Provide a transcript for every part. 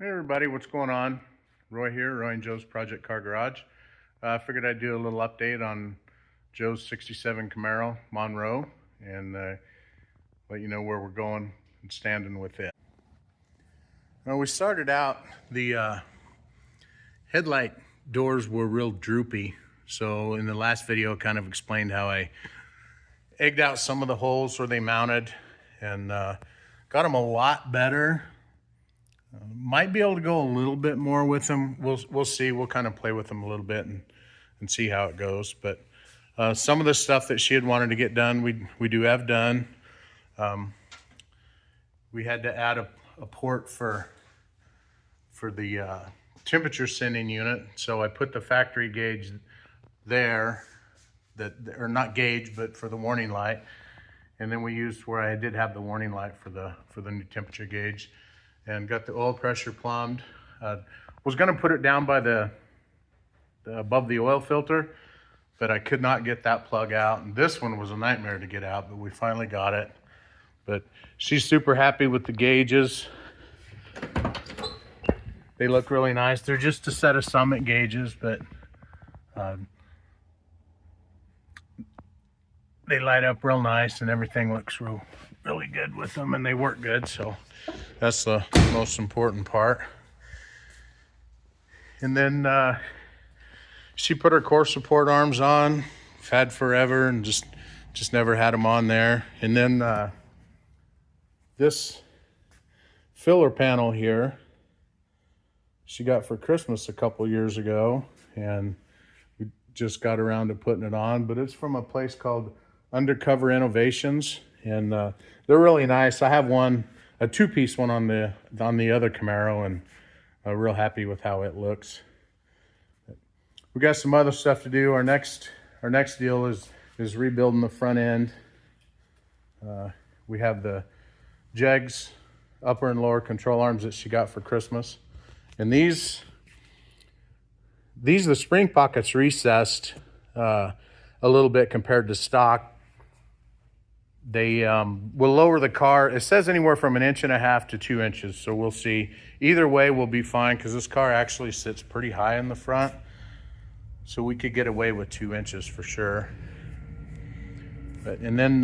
Hey everybody, what's going on? Roy here, Roy and Joe's Project Car Garage. I figured I'd do a little update on Joe's 67 Camaro Monroe and let you know where we're going and standing with it. Well, we started out, the headlight doors were real droopy. So in the last video, I kind of explained how I egged out some of the holes where they mounted and got them a lot better. Might be able to go a little bit more with them. We'll see. We'll kind of play with them a little bit and see how it goes. But some of the stuff that she had wanted to get done, we do have done. We had to add a port for the temperature sending unit. So I put the factory gauge there, or not gauge, but for the warning light. And then we used where I did have the warning light for the new temperature gauge. And got the oil pressure plumbed. Was going to put it down by the above the oil filter, but I could not get that plug out. And this one was a nightmare to get out, but we finally got it. But she's super happy with the gauges. They look really nice. They're just a set of Summit gauges, but they light up real nice and everything looks really good with them, and they work good. So that's the most important part. And then she put her core support arms on. I've had forever and just never had them on there. And then this filler panel here she got for Christmas a couple years ago, and we just got around to putting it on. But it's from a place called Undercover Innovations, and they're really nice. I have a two-piece one on the other Camaro, and I'm real happy with how it looks. We got some other stuff to do. Our next deal is rebuilding the front end. We have the jegs, upper and lower control arms that she got for Christmas, and these the spring pockets recessed a little bit compared to stock. They will lower the car. It says anywhere from 1.5 to 2 inches, so we'll see. Either way, we'll be fine because this car actually sits pretty high in the front, so we could get away with 2 inches for sure. And then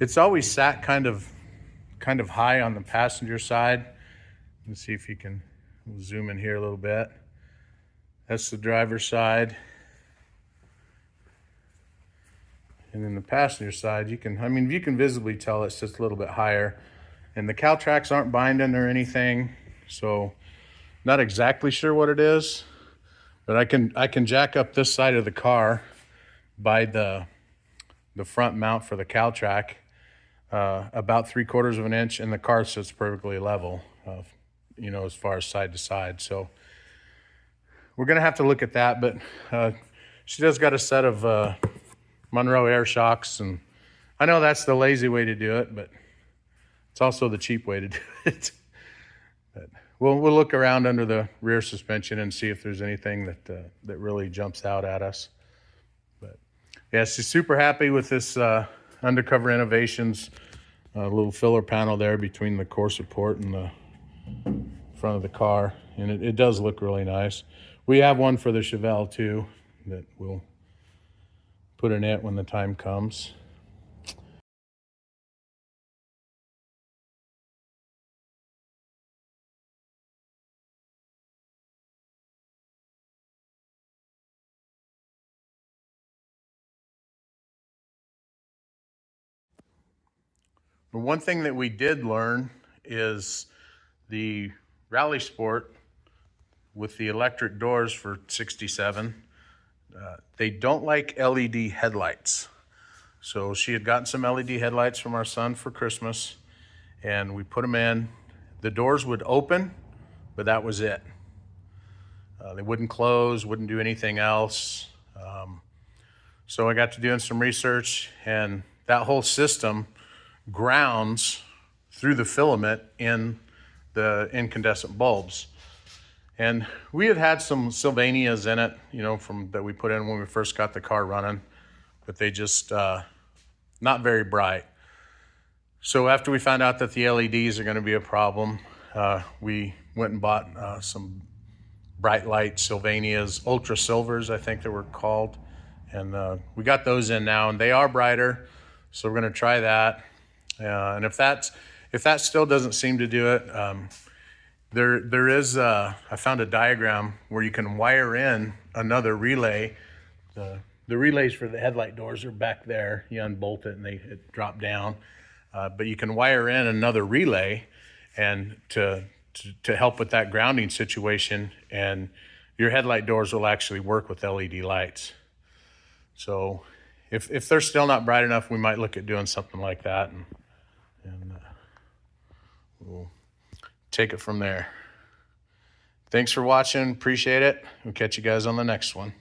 it's always sat kind of high on the passenger side. Let's see if you can zoom in here a little bit. That's the driver's side. And then the passenger side, you can visibly tell it's just a little bit higher. And the cowl tracks aren't binding or anything, so not exactly sure what it is. But I can jack up this side of the car by the front mount for the cowl track about 3/4 of an inch, and the car sits perfectly level, as far as side to side. So we're gonna have to look at that, but she does got a set of Monroe air shocks, and I know that's the lazy way to do it, but it's also the cheap way to do it. But we'll look around under the rear suspension and see if there's anything that really jumps out at us. But yeah, she's super happy with this Undercover Innovations little filler panel there between the core support and the front of the car, and it does look really nice. We have one for the Chevelle too that we'll put in it when the time comes. But one thing that we did learn is the Rally Sport with the electric doors for 67, they don't like LED headlights. So she had gotten some LED headlights from our son for Christmas, and we put them in. The doors would open, but that was it. They wouldn't close, wouldn't do anything else. So I got to doing some research, and that whole system grounds through the filament in the incandescent bulbs. And we had some Sylvanias in it, that we put in when we first got the car running, but they just not very bright. So after we found out that the LEDs are going to be a problem, we went and bought some bright light Sylvanias, Ultra Silvers, I think they were called. And we got those in now, and they are brighter. So we're gonna try that. And if that still doesn't seem to do it, there is, I found a diagram where you can wire in another relay. The relays for the headlight doors are back there. You unbolt it and it drop down. But you can wire in another relay and to help with that grounding situation, and your headlight doors will actually work with LED lights. So if they're still not bright enough, we might look at doing something like that, and we'll take it from there. Thanks for watching. Appreciate it. We'll catch you guys on the next one.